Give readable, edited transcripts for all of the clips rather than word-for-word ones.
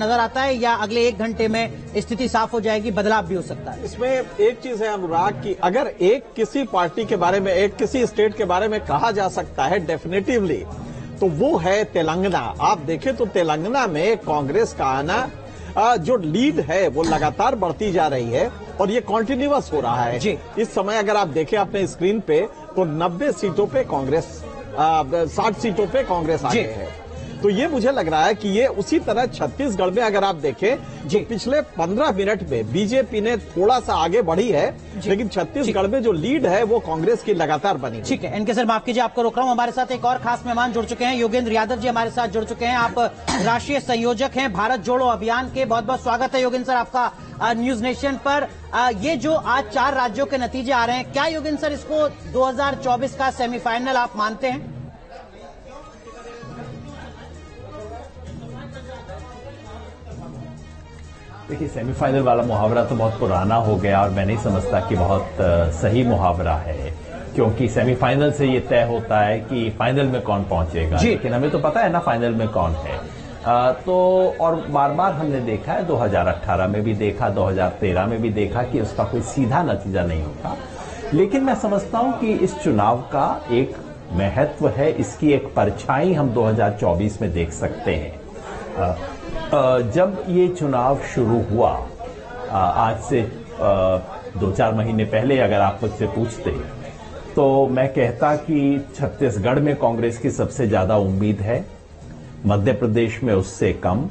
नजर आता है या अगले 1 घंटे में स्थिति साफ हो जाएगी, बदलाव भी हो सकता है? इसमें एक चीज है अनुराग की अगर एक किसी पार्टी के बारे में, एक किसी स्टेट के बारे में कहा जा सकता है डेफिनेटिवली, तो वो है तेलंगाना। आप देखें तो तेलंगाना में कांग्रेस का आना जो लीड है वो लगातार बढ़ती जा रही है और ये कॉन्टिन्यूअस हो रहा है। इस समय अगर आप देखें अपने स्क्रीन पे तो 90 सीटों पे कांग्रेस 60 सीटों पे कांग्रेस आ गए है। तो ये मुझे लग रहा है कि ये उसी तरह छत्तीसगढ़ में अगर आप देखें जो पिछले 15 मिनट में बीजेपी ने थोड़ा सा आगे बढ़ी है, लेकिन छत्तीसगढ़ में जो लीड है वो कांग्रेस की लगातार बनी। ठीक है, इनके सर माफ कीजिए, आपको रोक रहा हूं। हमारे साथ एक और खास मेहमान जुड़ चुके हैं, योगेंद्र यादव जी हमारे साथ जुड़ चुके हैं। आप राष्ट्रीय संयोजक हैं भारत जोड़ो अभियान के। बहुत बहुत स्वागत है योगेंद्र सर आपका न्यूज नेशन पर। ये जो आज 4 राज्यों के नतीजे आ रहे हैं, क्या योगेंद्र सर इसको 2024 का सेमीफाइनल आप मानते हैं? देखिए, सेमीफाइनल वाला मुहावरा तो बहुत पुराना हो गया और मैं नहीं समझता कि बहुत सही मुहावरा है, क्योंकि सेमीफाइनल से ये तय होता है कि फाइनल में कौन पहुंचेगा, लेकिन हमें तो पता है ना फाइनल में कौन है। तो और बार बार हमने देखा है, 2018 में भी देखा, 2013 में भी देखा कि उसका कोई सीधा नतीजा नहीं होता। लेकिन मैं समझता हूं कि इस चुनाव का एक महत्व है, इसकी एक परछाई हम 2024 में देख सकते हैं। जब ये चुनाव शुरू हुआ, आज से 2-4 महीने पहले अगर आप मुझसे पूछते तो मैं कहता कि छत्तीसगढ़ में कांग्रेस की सबसे ज्यादा उम्मीद है, मध्य प्रदेश में उससे कम,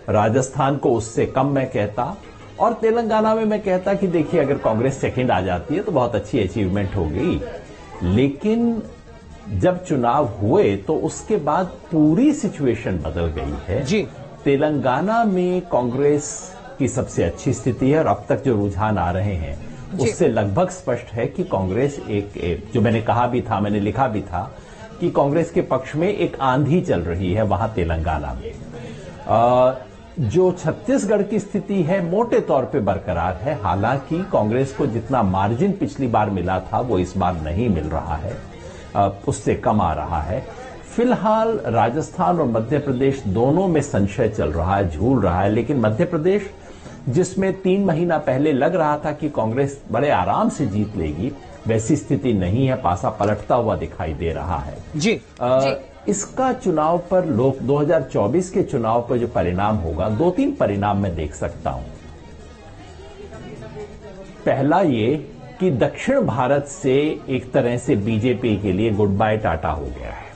राजस्थान को उससे कम मैं कहता, और तेलंगाना में मैं कहता कि देखिए अगर कांग्रेस सेकंड आ जाती है तो बहुत अच्छी अचीवमेंट होगी। लेकिन जब चुनाव हुए तो उसके बाद पूरी सिचुएशन बदल गई है जी। तेलंगाना में कांग्रेस की सबसे अच्छी स्थिति है और अब तक जो रुझान आ रहे हैं उससे लगभग स्पष्ट है कि कांग्रेस एक जो मैंने कहा भी था, मैंने लिखा भी था कि कांग्रेस के पक्ष में एक आंधी चल रही है वहां तेलंगाना में। जो छत्तीसगढ़ की स्थिति है मोटे तौर पे बरकरार है, हालांकि कांग्रेस को जितना मार्जिन पिछली बार मिला था वो इस बार नहीं मिल रहा है, उससे कम आ रहा है। फिलहाल राजस्थान और मध्य प्रदेश दोनों में संशय चल रहा है, झूल रहा है, लेकिन मध्य प्रदेश जिसमें 3 महीना पहले लग रहा था कि कांग्रेस बड़े आराम से जीत लेगी, वैसी स्थिति नहीं है, पासा पलटता हुआ दिखाई दे रहा है जी। इसका चुनाव पर लोग 2024 के चुनाव पर जो परिणाम होगा, 2-3 परिणाम मैं देख सकता हूं। पहला ये कि दक्षिण भारत से एक तरह से बीजेपी के लिए गुड बाय टाटा हो गया है,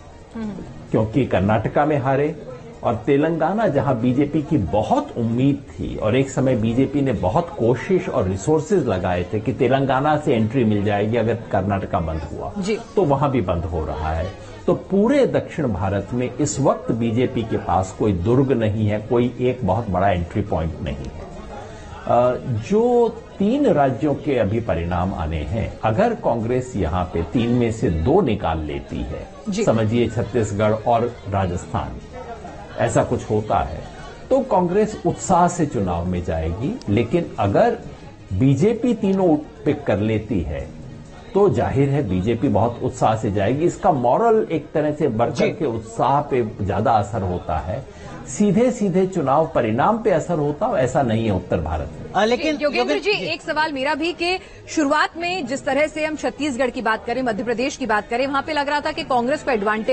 क्योंकि कर्नाटका में हारे और तेलंगाना जहां बीजेपी की बहुत उम्मीद थी और एक समय बीजेपी ने बहुत कोशिश और रिसोर्सेज लगाए थे कि तेलंगाना से एंट्री मिल जाएगी अगर कर्नाटका बंद हुआ, तो वहां भी बंद हो रहा है। तो पूरे दक्षिण भारत में इस वक्त बीजेपी के पास कोई दुर्ग नहीं है, कोई एक बहुत बड़ा एंट्री पॉइंट नहीं है। जो 3 राज्यों के अभी परिणाम आने हैं, अगर कांग्रेस यहां पे 3 में से 2 निकाल लेती है, समझिए छत्तीसगढ़ और राजस्थान, ऐसा कुछ होता है तो कांग्रेस उत्साह से चुनाव में जाएगी। लेकिन अगर बीजेपी तीनों पिक कर लेती है तो जाहिर है बीजेपी बहुत उत्साह से जाएगी। इसका मॉरल एक तरह से बढ़कर के उत्साह पे ज्यादा असर होता है, सीधे सीधे चुनाव परिणाम पे असर होता है, ऐसा नहीं है उत्तर भारत में। लेकिन योगेंद्र जी, एक सवाल मेरा भी कि शुरुआत में जिस तरह से हम छत्तीसगढ़ की बात करें, मध्य प्रदेश की बात करें, वहां पे लग रहा था कि कांग्रेस को एडवांटेज